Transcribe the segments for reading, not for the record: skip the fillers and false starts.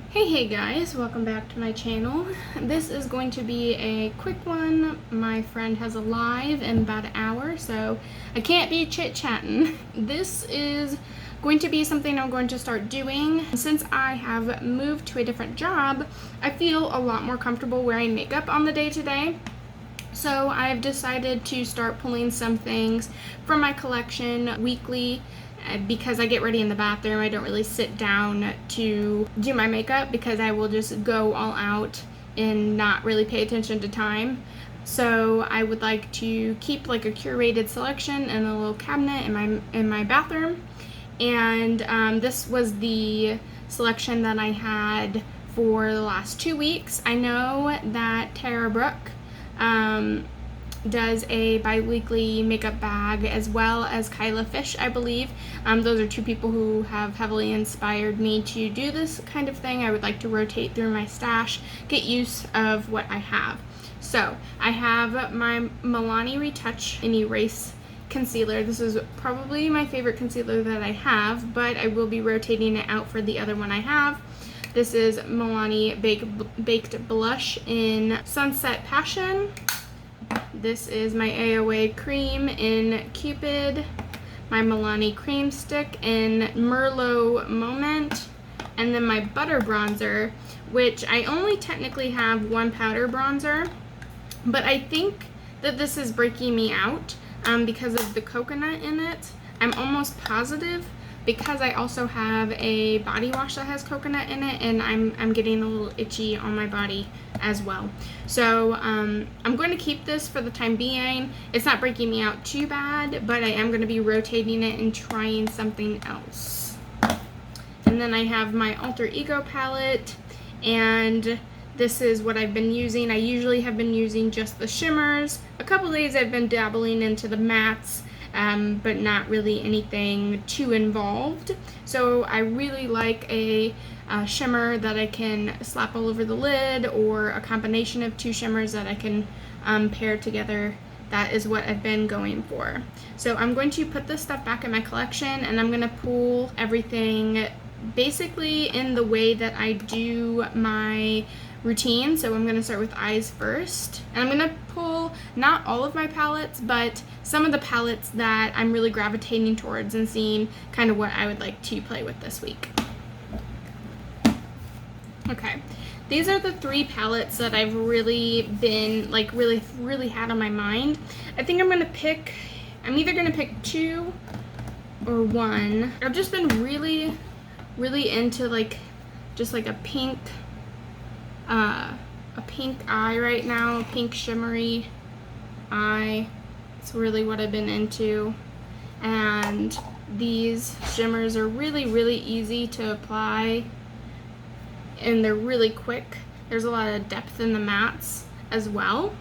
Hey guys, welcome back to my channel. This is going to be a quick one. My friend has a live in about an hour, so I can't be chit-chatting. This is going to be something I'm going to start doing. Since I have moved to a different job, I feel a lot more comfortable wearing makeup on the day-to-day. So I've decided to start pulling some things from my collection weekly. Because I get ready in the bathroom, I don't really sit down to do my makeup because I will just go all out and not really pay attention to time. So I would like to keep like a curated selection in a little cabinet in my bathroom. And this was the selection that I had for the last 2 weeks. I know that Tara Brooke does a bi-weekly makeup bag, as well as Kyla Fish, I believe. Those are two people who have heavily inspired me to do this kind of thing. I would like to rotate through my stash, get use of what I have. So I have my Milani Retouch and Erase concealer. This is probably my favorite concealer that I have, but I will be rotating it out for the other one I have. This is Milani Baked Blush in Sunset Passion. This is my AOA cream in Cupid, my Milani cream stick in Merlot Moment, and then my butter bronzer, which I only technically have one powder bronzer, but I think that this is breaking me out because of the coconut in it. I'm almost positive, because I also have a body wash that has coconut in it, and I'm getting a little itchy on my body as well. So I'm going to keep this for the time being. It's not breaking me out too bad, but I am going to be rotating it and trying something else. And then I have my Alter Ego palette, and this is what I've been using. I usually have been using just the shimmers. A couple days I've been dabbling into the mattes, but not really anything too involved. So I really like a shimmer that I can slap all over the lid, or a combination of two shimmers that I can pair together. That is what I've been going for. So I'm going to put this stuff back in my collection, and I'm going to pull everything basically in the way that I do my routine. So I'm going to start with eyes first, and I'm going to pull not all of my palettes, but some of the palettes that I'm really gravitating towards and seeing kind of what I would like to play with this week. Okay, these are the three palettes that I've really been like really had on my mind. I think I'm either gonna pick two or one. I've just been really into like just like a pink eye right now, a pink shimmery eye. It's really what I've been into. And these shimmers are really easy to apply, and they're really quick. There's a lot of depth in the mattes as well.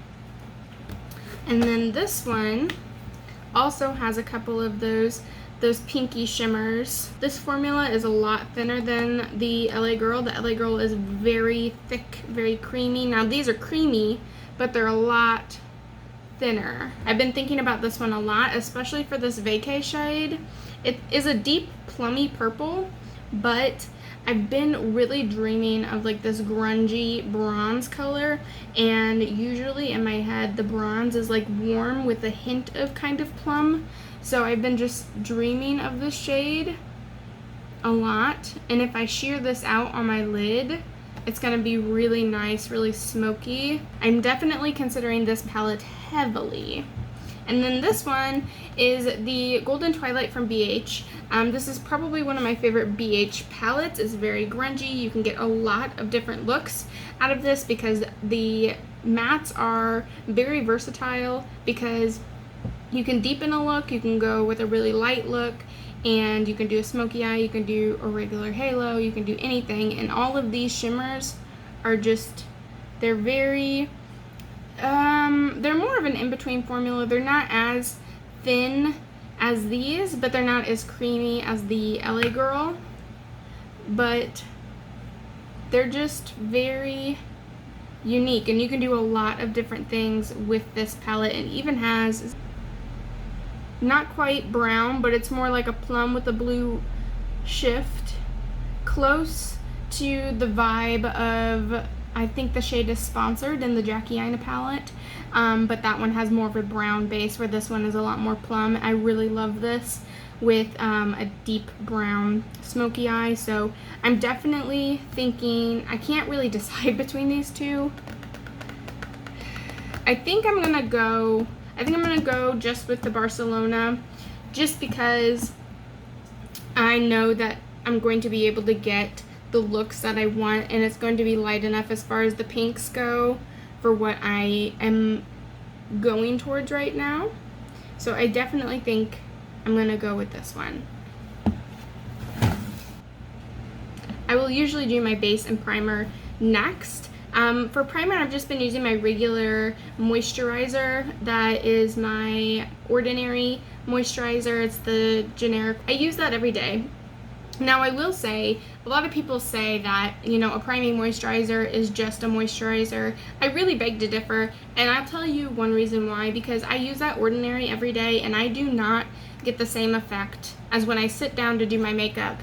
And then this one also has a couple of those pinky shimmers. This formula is a lot thinner than the LA Girl. The LA Girl is very thick, very creamy. Now these are creamy, but they're a lot thinner. I've been thinking about this one a lot, especially for this vacay shade. It is a deep plummy purple, but I've been really dreaming of like this grungy bronze color, and usually in my head the bronze is like warm with a hint of kind of plum. So I've been just dreaming of this shade a lot, and if I sheer this out on my lid, it's gonna be really nice, really smoky. I'm definitely considering this palette heavily. And then this one is the Golden Twilight from BH. This is probably one of my favorite BH palettes. It's very grungy. You can get a lot of different looks out of this because the mattes are very versatile, because you can deepen a look, you can go with a really light look, and you can do a smoky eye, you can do a regular halo, you can do anything. And all of these shimmers are just, they're very, they're more of an in-between formula. They're not as thin as these, but they're not as creamy as the LA Girl. But they're just very unique, and you can do a lot of different things with this palette. It even has not quite brown, but it's more like a plum with a blue shift, close to the vibe of, I think the shade is Sponsored in the Jackie Aina palette, but that one has more of a brown base, where this one is a lot more plum. I really love this with a deep brown smoky eye, so I'm definitely thinking, I can't really decide between these two. I think I'm gonna go just with the Barcelona, just because I know that I'm going to be able to get the looks that I want, and it's going to be light enough as far as the pinks go for what I am going towards right now. So I definitely think I'm gonna go with this one. I will usually do my base and primer next. For primer, I've just been using my regular moisturizer. That is my Ordinary moisturizer. It's the generic. I use that every day. Now, I will say, a lot of people say that, you know, a priming moisturizer is just a moisturizer. I really beg to differ, and I'll tell you one reason why. Because I use that Ordinary every day, and I do not get the same effect as when I sit down to do my makeup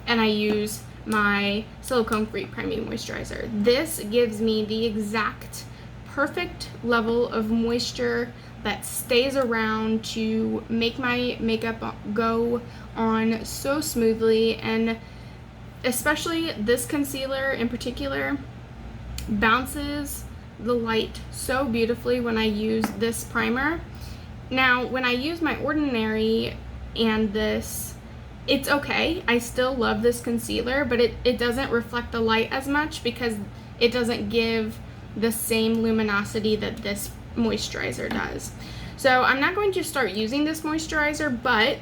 and I use my silicone-free priming moisturizer. This gives me the exact perfect level of moisture that stays around to make my makeup go on so smoothly, and especially this concealer in particular bounces the light so beautifully when I use this primer. Now, when I use my Ordinary and this, it's okay. I still love this concealer, but it doesn't reflect the light as much because it doesn't give the same luminosity that this moisturizer does. So I'm not going to start using this moisturizer, but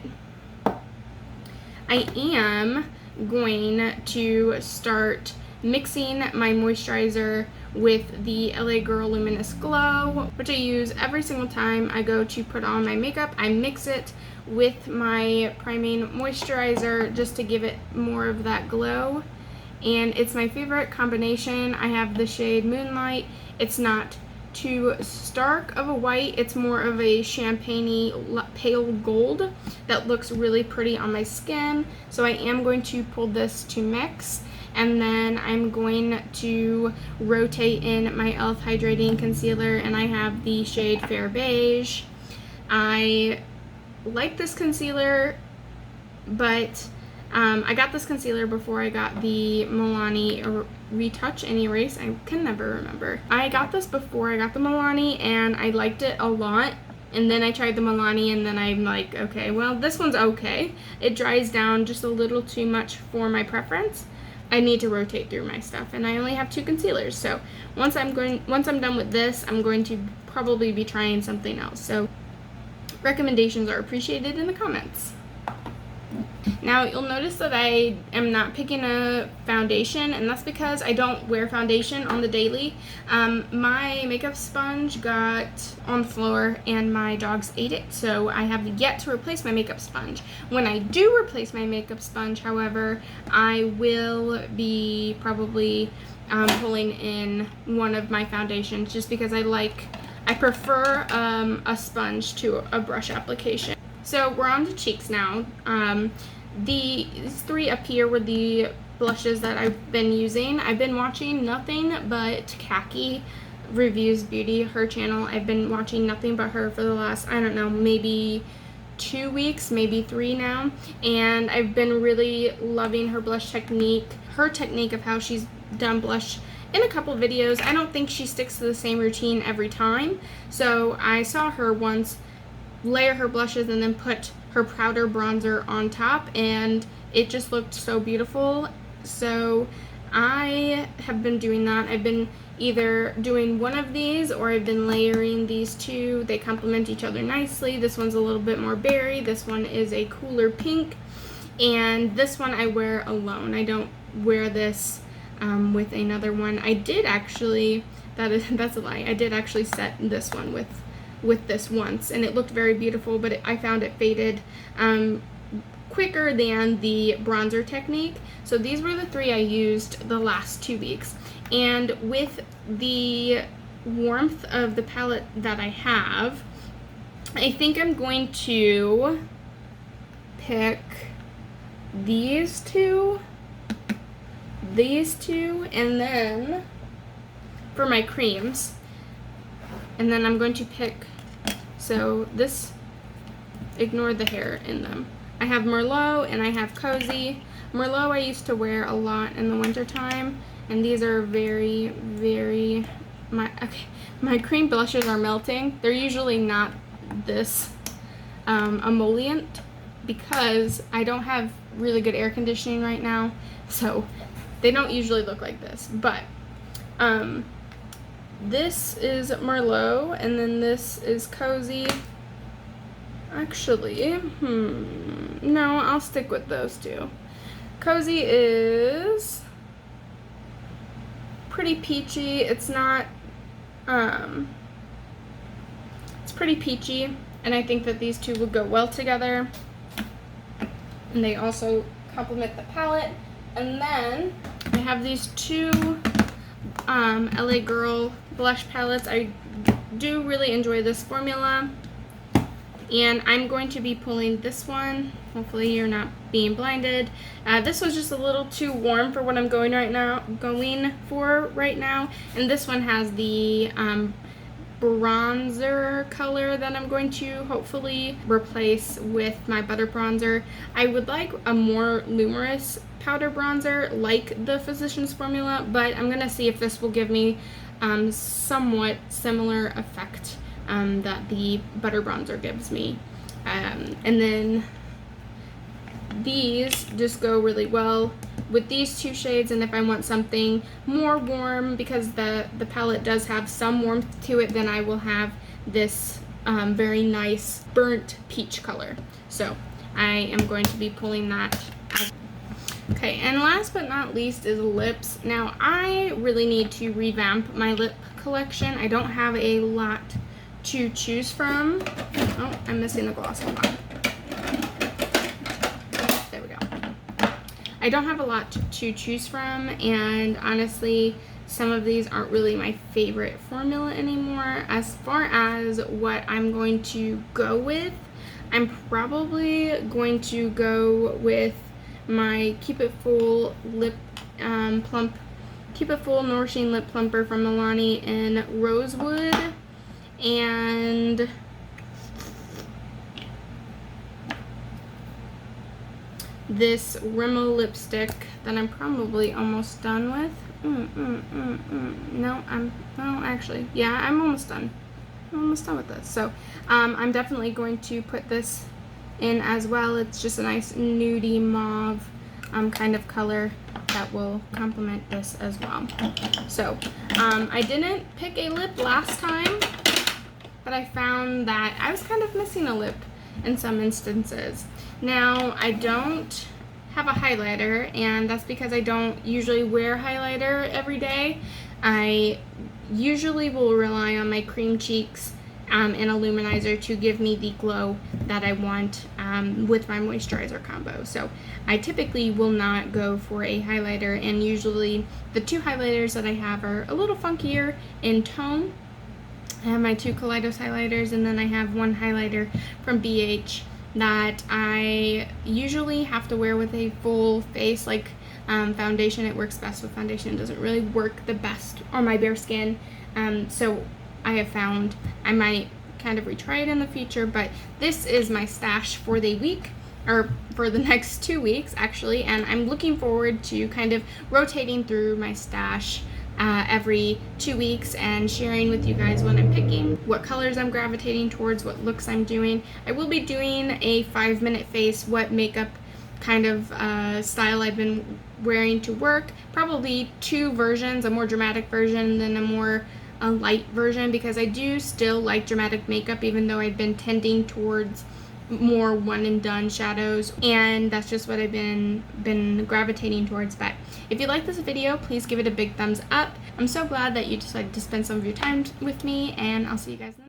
I am going to start mixing my moisturizer with the LA Girl Luminous Glow, which I use every single time I go to put on my makeup. I mix it with my priming moisturizer just to give it more of that glow, and it's my favorite combination. I have the shade Moonlight. It's not too stark of a white, it's more of a champagne-y pale gold that looks really pretty on my skin. So I am going to pull this to mix, and then I'm going to rotate in my e.l.f. Hydrating Concealer, and I have the shade Fair Beige. I like this concealer, but I got this concealer before I got the Milani Retouch and Erase. I can never remember. I got this before I got the Milani, and I liked it a lot. And then I tried the Milani, and then I'm like, okay, well, this one's okay. It dries down just a little too much for my preference. I need to rotate through my stuff, and I only have 2 concealers. So once I'm done with this, I'm going to probably be trying something else. So recommendations are appreciated in the comments. Now, you'll notice that I am not picking a foundation, and that's because I don't wear foundation on the daily. My makeup sponge got on the floor and my dogs ate it, so I have yet to replace my makeup sponge. When I do replace my makeup sponge, however, I will be probably pulling in one of my foundations, just because I prefer a sponge to a brush application. So we're on to cheeks now. These 3 up here were the blushes that I've been using. I've been watching nothing but Khaki Reviews Beauty, her channel. I've been watching nothing but her for the last, I don't know, maybe 2 weeks, maybe 3 now. And I've been really loving her blush technique, her technique of how she's done blush in a couple videos. I don't think she sticks to the same routine every time. So I saw her once layer her blushes and then put her powder bronzer on top, and it just looked so beautiful. So I have been doing that. I've been either doing one of these, or I've been layering these 2. They complement each other nicely. This one's a little bit more berry, this one is a cooler pink, and this one I wear alone. I don't wear this with another one. I did actually, that's a lie, I did actually set this one with this once, and it looked very beautiful, but I found it faded quicker than the bronzer technique. So these were the 3 I used the last 2 weeks, and with the warmth of the palette that I have, I think I'm going to pick these 2, these two, and then for my creams, and then I'm going to pick, so this, ignore the hair in them. I have Merlot and I have Cozy. Merlot I used to wear a lot in the winter time, and these are very, very, my cream blushes are melting. They're usually not this emollient because I don't have really good air conditioning right now, so they don't usually look like this. But this is Merlot, and then this is Cozy. Actually, no, I'll stick with those two. Cozy is pretty peachy. It's not, it's pretty peachy, and I think that these two would go well together. And they also complement the palette. And then I have these two LA Girl blush palettes. I do really enjoy this formula. And I'm going to be pulling this one. Hopefully you're not being blinded. This was just a little too warm for what I'm going for right now. And this one has the bronzer color that I'm going to hopefully replace with my butter bronzer. I would like a more luminous powder bronzer like the Physicians formula, but I'm gonna see if this will give me somewhat similar effect that the butter bronzer gives me. And then these just go really well with these two shades, and if I want something more warm, because the palette does have some warmth to it, then I will have this very nice burnt peach color. So I am going to be pulling that. Okay, and last but not least is lips. Now I really need to revamp my lip collection. I don't have a lot to choose from. Oh, I'm missing the gloss. Hold on. There we go. I don't have a lot to choose from, and honestly, some of these aren't really my favorite formula anymore. As far as what I'm going to go with, I'm probably going to go with my Keep It Full lip Keep It Full Nourishing Lip Plumper from Milani in Rosewood, and this Rimmel lipstick that I'm probably almost done with. No, actually, yeah, I'm almost done. I'm almost done with this. So I'm definitely going to put this in as well. It's just a nice nudie mauve kind of color that will complement this as well. So I didn't pick a lip last time, but I found that I was kind of missing a lip in some instances. Now I don't have a highlighter, and that's because I don't usually wear highlighter every day. I usually will rely on my cream cheeks and a luminizer to give me the glow that I want with my moisturizer combo. So I typically will not go for a highlighter, and usually the two highlighters that I have are a little funkier in tone. I have my two Kaleidos highlighters, and then I have one highlighter from BH that I usually have to wear with a full face, like foundation. It works best with foundation. It doesn't really work the best on my bare skin. So I have found I might kind of retry it in the future, but this is my stash for the week, or for the next 2 weeks actually, and I'm looking forward to kind of rotating through my stash every 2 weeks and sharing with you guys what I'm picking, what colors I'm gravitating towards, what looks I'm doing. I will be doing a 5-minute face, what makeup kind of style I've been wearing to work. Probably two versions, a more dramatic version than a light version, because I do still like dramatic makeup, even though I've been tending towards more one and done shadows, and that's just what I've been gravitating towards. But if you like this video, please give it a big thumbs up. I'm so glad that you decided to spend some of your time with me, and I'll see you guys next time.